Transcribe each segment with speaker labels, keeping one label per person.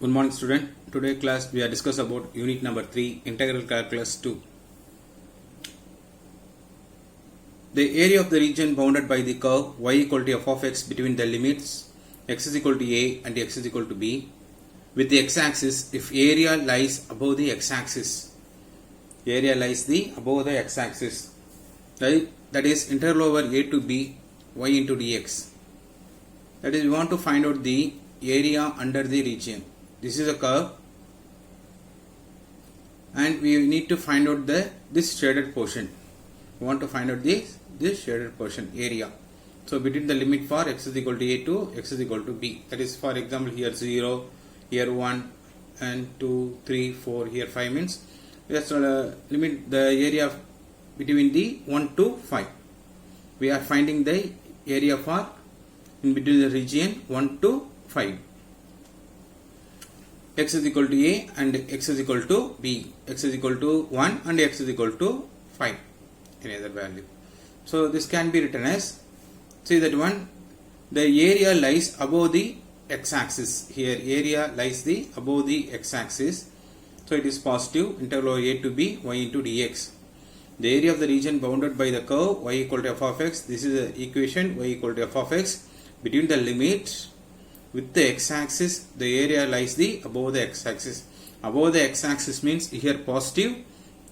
Speaker 1: Good morning student. Today class we are discuss about unit number 3 integral calculus 2. The area of the region bounded by the curve y equal to f of x between the limits x is equal to a and x is equal to b with the x-axis if area lies above the x-axis. Area lies above the x-axis. That is integral over a to b y into dx. That is we want to find out the area under the region. This is a curve and we need to find out this shaded portion. We want to find out this shaded portion area. So between the limit for x is equal to a to x is equal to b. That is for example here 0, here 1 and 2, 3, 4, here 5 means just limit the area between the 1 to 5. We are finding the area for in between the region 1 to 5. X is equal to a and x is equal to b, x is equal to 1 and x is equal to 5, any other value. So this can be written as, see that one, the area lies above the x-axis. Here area lies above the x-axis, so it is positive integral a to b y into dx. The area of the region bounded by the curve y equal to f of x, this is the equation y equal to f of x between the limit with the x-axis, the area lies above the x-axis. Above the x-axis means here positive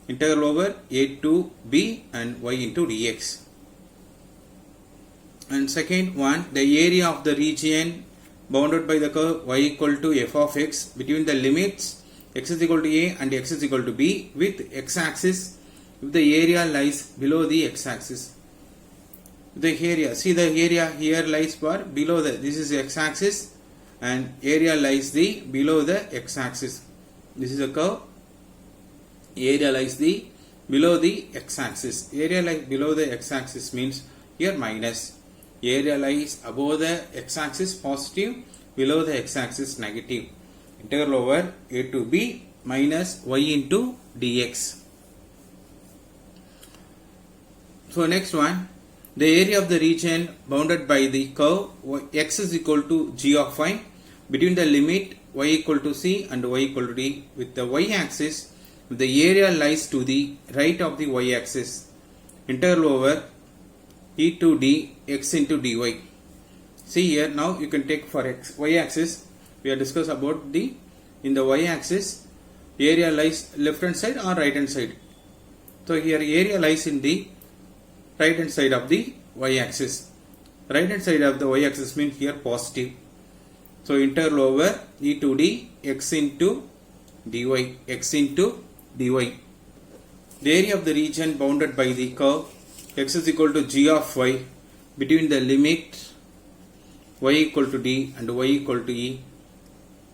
Speaker 1: integral over a to b and y into dx. And second one, the area of the region bounded by the curve y equal to f of x between the limits x is equal to a and x is equal to b with x-axis if the area lies below the x-axis. The area, see the area here lies for below this is x-axis and area lies below the x-axis. This is a curve, area lies below the x-axis. Area lies below the x-axis means here minus, area lies above the x-axis positive, below the x-axis negative. Integral over a to b minus y into dx. So next one, the area of the region bounded by the curve x is equal to g of y between the limit y equal to c and y equal to d with the y-axis, the area lies to the right of the y-axis. Integral over e to d x into dy. See here, now you can take for x y-axis, we are discuss about in the y-axis area lies left hand side or right hand side. So here area lies in the right hand side of the y-axis. Right hand side of the y-axis means here positive. So integral over e to d x into dy, x into dy. The area of the region bounded by the curve x is equal to g of y between the limit y equal to d and y equal to e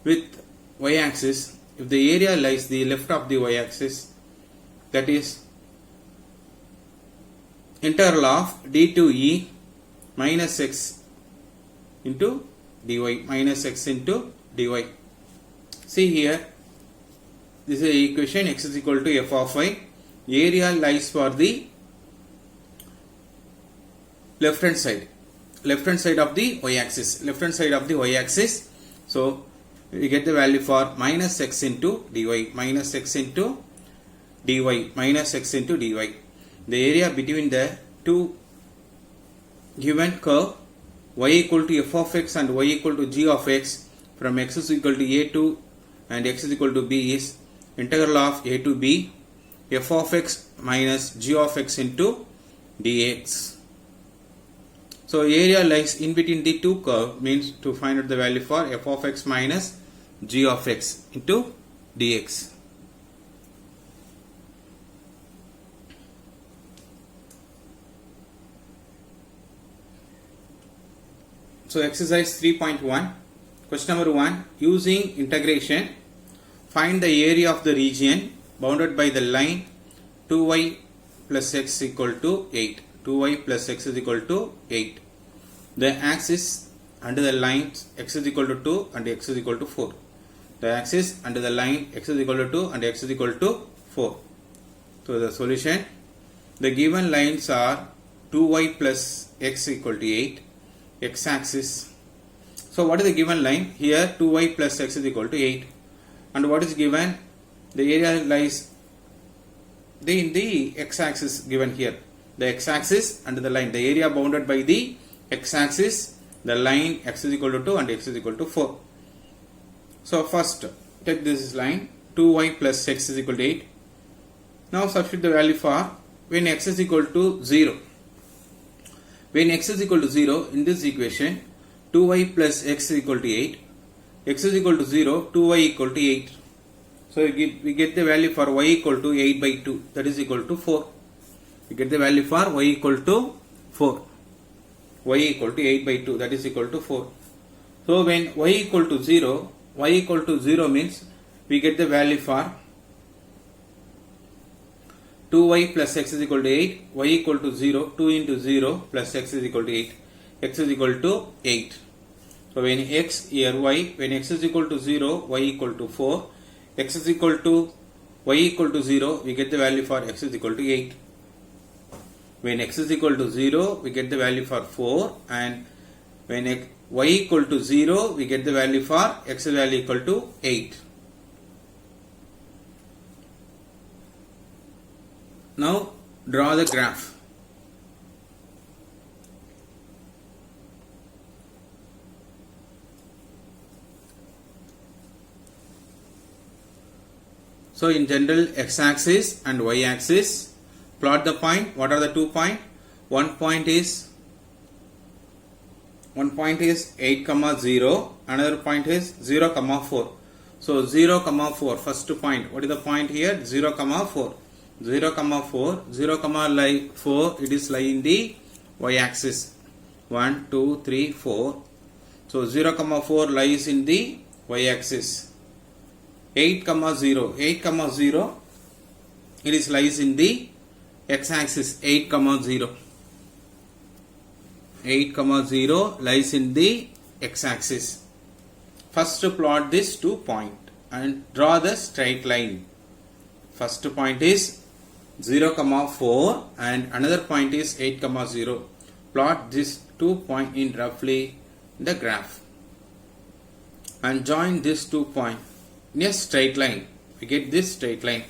Speaker 1: with y-axis if the area lies the left of the y-axis, that is integral of d to e minus x into dy, minus x into dy. See here, this is the equation x is equal to f of y. Area lies for the left hand side of the y-axis, left hand side of the y-axis. So we get the value for minus x into dy, minus x into dy, minus x into dy. The area between the two given curve y equal to f of x and y equal to g of x from x is equal to a to and x is equal to b is integral of a to b f of x minus g of x into dx. So area lies in between the two curve means to find out the value for f of x minus g of x into dx. So exercise 3.1, question number 1, using integration find the area of the region bounded by the line 2y plus x equal to 8. 2y plus x is equal to 8. The axis under the lines x is equal to 2 and x is equal to 4. The axis under the line x is equal to 2 and x is equal to 4. So the solution, the given lines are 2y plus x equal to 8, x axis. So what is the given line? Here 2y plus x is equal to 8. And what is given? The area lies in the x-axis given here. The x-axis and the line. The area bounded by the x-axis, the line x is equal to 2 and x is equal to 4. So first take this line 2y plus x is equal to 8. Now substitute the value for when x is equal to 0. When x is equal to 0 in this equation 2y plus x is equal to 8. X is equal to 0, 2y equal to 8. So we get the value for y equal to 8 by 2, that is equal to 4. We get the value for y equal to 4. Y equal to 8 by 2, that is equal to 4. So when y equal to 0, y equal to 0 means we get the value for 2y plus x is equal to 8, y equal to 0, 2 into 0 plus x is equal to 8, x is equal to 8. So when x here y, when x is equal to 0, y equal to 4, x is equal to y equal to 0, we get the value for x is equal to 8. When x is equal to 0, we get the value for 4, and when y equal to 0, we get the value for x value equal to 8. Now draw the graph. So in general, x-axis and y-axis, plot the point. What are the 2 points? One point is 8, 0. Another point is 0, 4. So 0, 4. First point. What is the point here? 0, 4. 0, 4. 0, 4. It is lying in the y-axis. 1, 2, 3, 4. So 0, 4 lies in the y-axis. 8, 0. 8, 0. It is lies in the x-axis. 8, 0. 8, 0 lies in the x-axis. First plot this 2 point and draw the straight line. First point is 0, 4 and another point is 8, 0. Plot this 2 point in roughly the graph and join this 2 point in a straight line. We get this straight line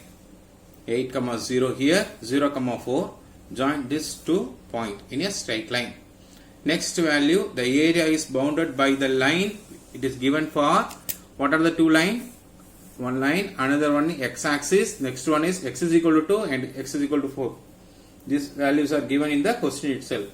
Speaker 1: 8, 0 here, 0, 4. Join this 2 point in a straight line. Next value, the area is bounded by the line. It is given for what are the 2 lines? One line, another one x-axis, next one is x is equal to 2 and x is equal to 4. These values are given in the question itself.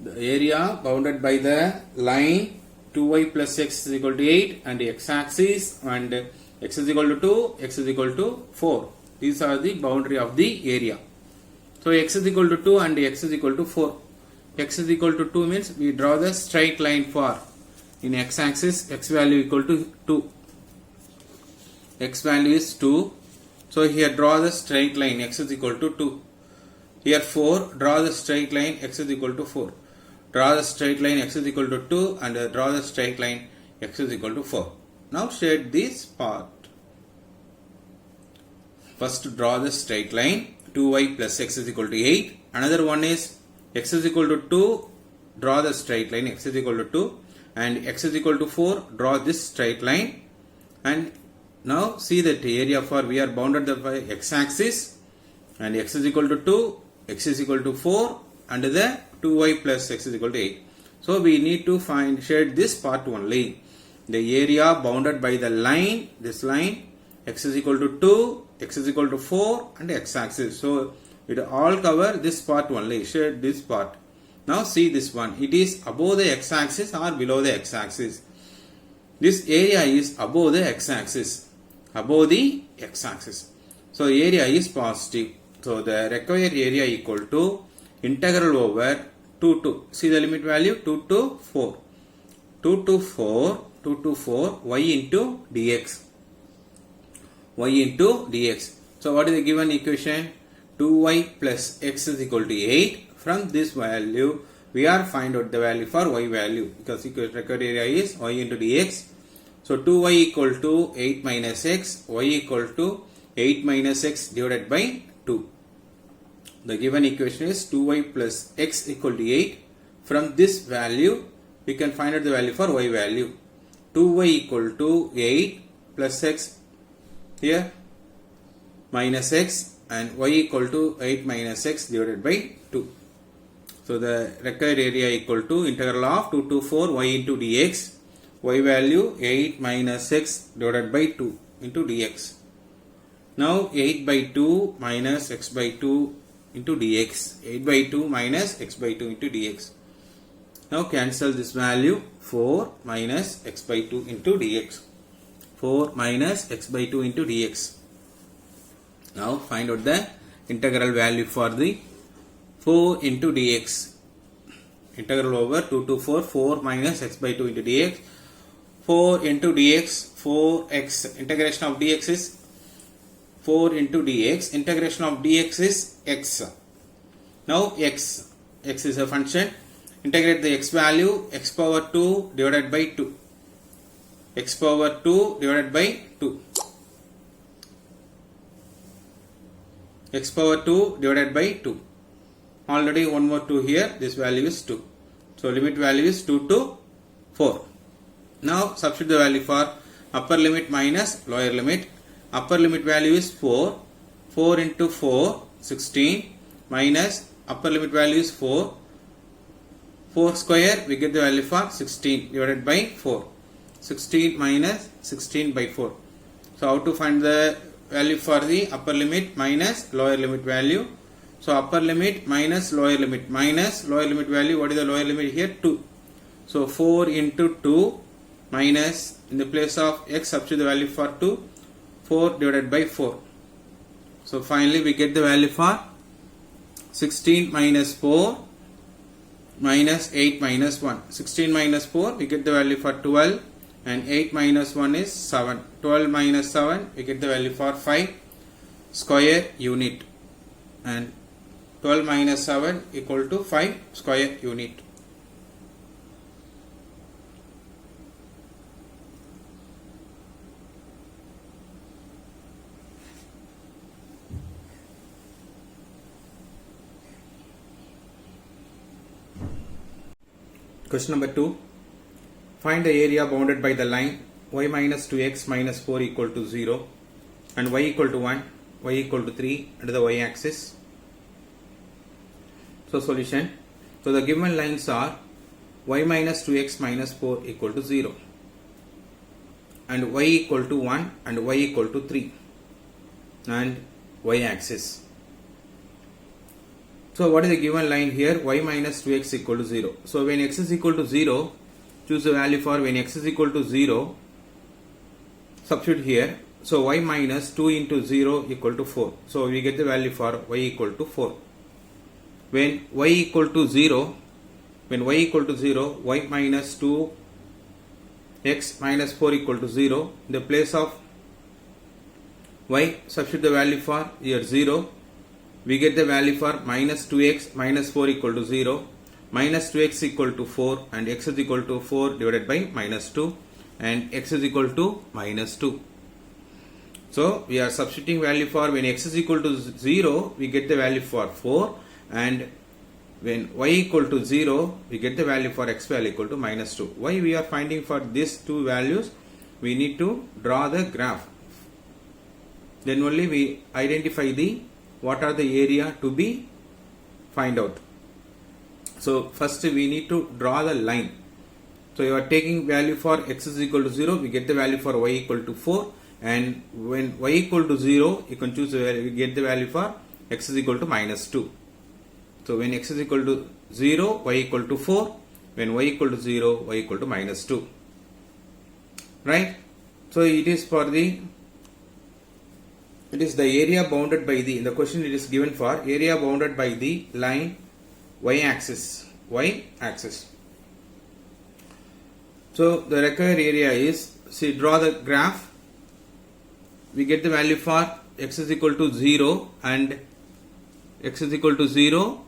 Speaker 1: The area bounded by the line 2y plus x is equal to 8 and the x-axis, and x is equal to 2, x is equal to 4. These are the boundary of the area. So x is equal to 2 and x is equal to 4. X is equal to 2 means we draw the straight line for in x-axis x value equal to 2. X value is 2. So here draw the straight line x is equal to 2. Here 4, draw the straight line x is equal to 4. Draw the straight line x is equal to 2 and draw the straight line x is equal to 4. Now shade this part. First draw the straight line 2y plus x is equal to 8. Another one is x is equal to 2. Draw the straight line x is equal to 2 and x is equal to 4. Draw this straight line and now see that area for we are bounded by x-axis and x is equal to 2, x is equal to 4 and the 2y plus x is equal to 8. So we need to shade this part only. The area bounded by the line, this line, x is equal to 2, x is equal to 4 and x-axis. So it all cover this part only, shade this part. Now see this one, it is above the x-axis or below the x-axis. This area is above the x-axis. Above the x-axis. So area is positive. So the required area equal to integral over 2 to, see the limit value 2 to 4. 2 to 4 y into dx. Y into dx. So what is the given equation? 2y plus x is equal to 8. From this value we are find out the value for y value because required area is y into dx. So 2y equal to 8 minus x, y equal to 8 minus x divided by 2. The given equation is 2y plus x equal to 8. From this value we can find out the value for y value. 2y equal to 8 plus x here minus x, and y equal to 8 minus x divided by 2. So the required area equal to integral of 2 to 4 y into dx, y value 8 minus x divided by 2 into dx. Now 8 by 2 minus x by 2 into dx, 8 by 2 minus x by 2 into dx. Now cancel this value, 4 minus x by 2 into dx, 4 minus x by 2 into dx. Now find out the integral value for the 4 into dx. Integral over 2 to 4, 4 minus x by 2 into dx. 4 into dx, 4x. Integration of dx is 4 into dx. Integration of dx is x. Now x is a function. Integrate the x value, x power 2 divided by 2. X power 2 divided by 2. X power 2 divided by 2. Already one more 2 here. This value is 2. So limit value is 2 to 4. Now substitute the value for upper limit minus lower limit. Upper limit value is 4. 4 into 4, 16 minus upper limit value is 4. 4 square, we get the value for 16 divided by 4. 16 minus 16 by 4. So how to find the value for the upper limit minus lower limit value? So upper limit minus lower limit value. What is the lower limit here? 2. So 4 into 2 minus, in the place of x, substitute the value for 2. 4 divided by 4. So finally we get the value for 16 minus 4 minus 8 minus 1. 16 minus 4, we get the value for 12, and 8 minus 1 is 7. 12 minus 7, we get the value for 5 square unit, and 12 minus 7 equal to 5 square unit. Question number 2. Find the area bounded by the line y minus 2x minus 4 equal to 0 and y equal to 1, y equal to 3 under the y axis. So solution. So the given lines are y minus 2x minus 4 equal to 0 and y equal to 1 and y equal to 3 and y axis. So what is the given line here? Y minus 2x equal to 0. So when x is equal to 0, choose the value for when x is equal to 0, substitute here. So y minus 2 into 0 equal to 4. So we get the value for y equal to 4. When y equal to 0, y minus 2 x minus 4 equal to 0. In the place of y, substitute the value for here 0. We get the value for minus 2x minus 4 equal to 0, minus 2x equal to 4, and x is equal to 4 divided by minus 2, and x is equal to minus 2. So we are substituting value for when x is equal to 0, we get the value for 4, and when y equal to 0, we get the value for x value equal to minus 2. Why we are finding for these two values? We need to draw the graph. Then only we identify the what are the area to be find out. So first we need to draw the line. So you are taking value for x is equal to 0, we get the value for y equal to 4, and when y equal to 0, you can choose the value, we get the value for x is equal to minus 2. So when x is equal to 0, y equal to 4, when y equal to 0, y equal to minus 2. Right? So it is the area bounded by the, in the question it is given for area bounded by the line y axis. So the required area is, see, draw the graph. We get the value for x is equal to 0 and x is equal to 0,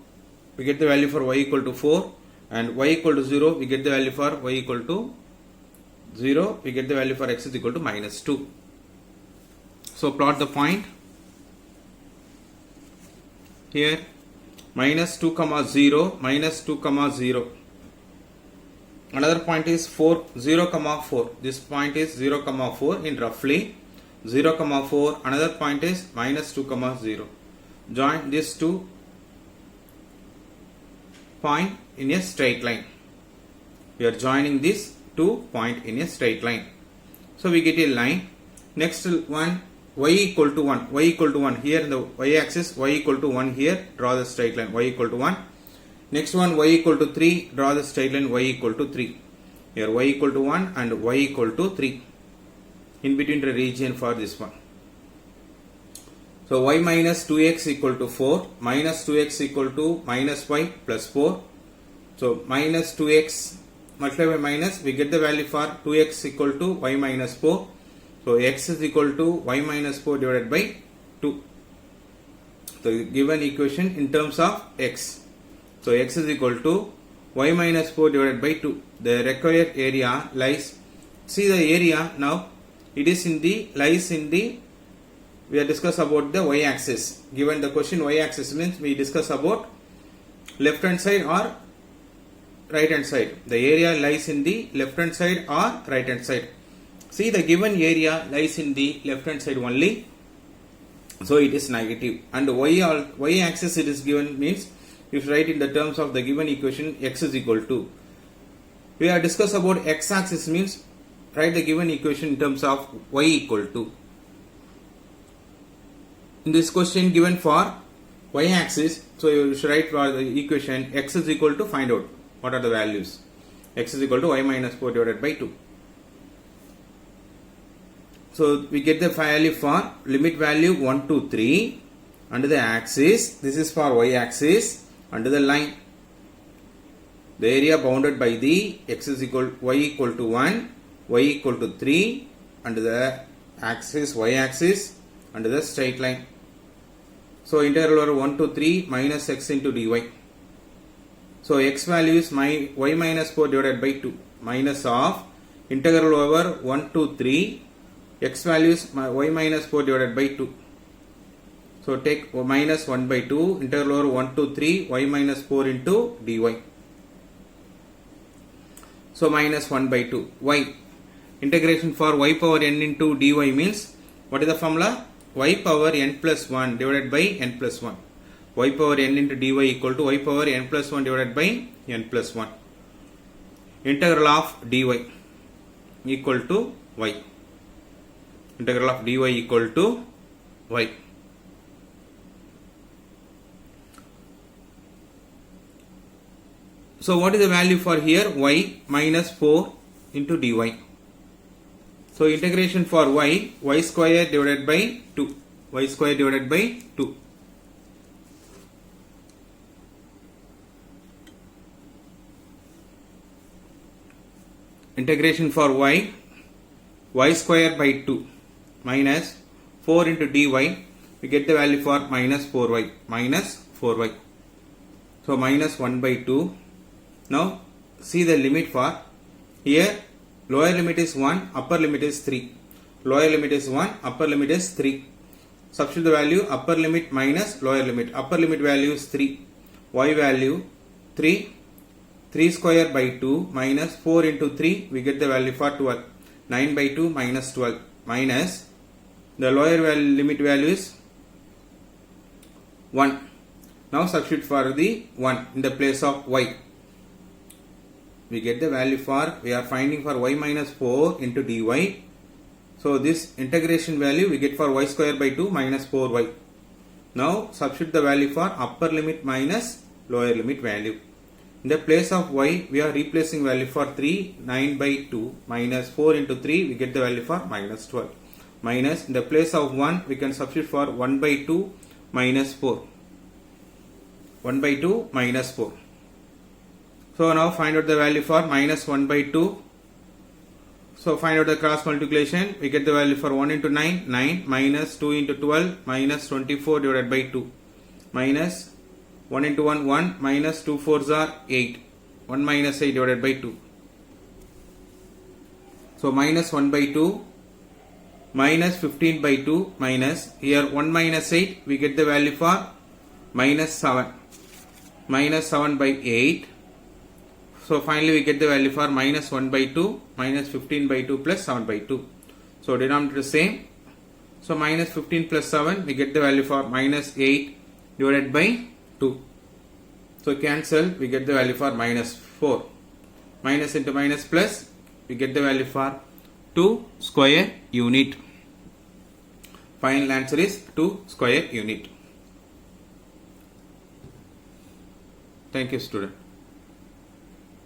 Speaker 1: we get the value for y equal to 4, and y equal to 0, we get the value for y equal to 0, we get the value for x is equal to minus 2. So plot the point here, minus 2 comma 0, minus 2 comma 0. Another point is 4, 0, comma 4. This point is 0, comma 4 in roughly 0, comma 4. Another point is minus 2, comma 0. Join these two point in a straight line. We are joining this 2 point in a straight line. So we get a line. Next one, y equal to 1. Y equal to 1. Here in the y axis, y equal to 1 here. Draw the straight line. Y equal to 1. Next one, y equal to 3. Draw the straight line y equal to 3. Here y equal to 1 and y equal to 3. In between the region for this one. So y minus 2x equal to 4. Minus 2x equal to minus y plus 4. So minus 2x multiplied by minus, we get the value for 2x equal to y minus 4. So x is equal to y minus 4 divided by 2. So given equation in terms of x. So x is equal to y minus 4 divided by 2. The required area lies, see the area now, it is in the, lies in the, we are discuss about the y axis. Given the question y axis means we discuss about left hand side or right hand side. The area lies in the left hand side or right hand side. See the given area lies in the left hand side only. So it is negative. And y axis it is given means if you write in the terms of the given equation x is equal to. We are discuss about x axis means write the given equation in terms of y equal to. In this question given for y axis, so you should write for the equation x is equal to, find out what are the values. X is equal to y minus 4 divided by 2. So we get the value for limit value 1 to 3 under the axis. This is for y axis under the line. The area bounded by the x is equal y equal to 1, y equal to 3 under the axis y axis under the straight line. So integral over 1 to 3 minus x into dy. So x value is y minus 4 divided by 2 minus of integral over 1 to 3 x value is y minus 4 divided by 2. So take minus 1 by 2 integral over 1 to 3 y minus 4 into dy. So minus 1 by 2 y. Integration for y power n into dy means what is the formula? Y power n plus 1 divided by n plus 1. Y power n into dy equal to y power n plus 1 divided by n plus 1. Integral of dy equal to y. Integral of dy equal to y. So what is the value for here? Y minus 4 into dy. So integration for y square divided by 2. Y square divided by 2. Integration for y square by 2 minus 4 into dy, we get the value for minus 4y. Minus 4y. So minus 1 by 2. Now see the limit for here. Lower limit is 1, upper limit is 3. Lower limit is 1, upper limit is 3. Substitute the value upper limit minus lower limit. Upper limit value is 3. Y value 3. 3 square by 2 minus 4 into 3, we get the value for 12. 9 by 2 minus 12 minus the lower limit value is 1. Now substitute for the 1 in the place of y. We get the value for, we are finding for y minus 4 into dy. So this integration value we get for y square by 2 minus 4y. Now substitute the value for upper limit minus lower limit value. In the place of y, we are replacing value for 3, 9 by 2 minus 4 into 3, we get the value for minus 12. Minus, in the place of 1, we can substitute for 1 by 2 minus 4. 1 by 2 minus 4. So now find out the value for minus 1 by 2. So find out the cross multiplication. We get the value for 1 into 9, 9 minus 2 into 12 minus 24 divided by 2 minus 1 into 1, 1 minus 2 4s are 8. 1 minus 8 divided by 2. So minus 1 by 2 minus 15 by 2 minus here 1 minus 8, we get the value for minus 7. Minus 7 by 8. So finally we get the value for minus 1 by 2, minus 15 by 2 plus 7 by 2. So denominator is same. So minus 15 plus 7, we get the value for minus 8 divided by 2. So cancel, we get the value for minus 4. Minus into minus plus, we get the value for 2 square unit. Final answer is 2 square unit. Thank you, student.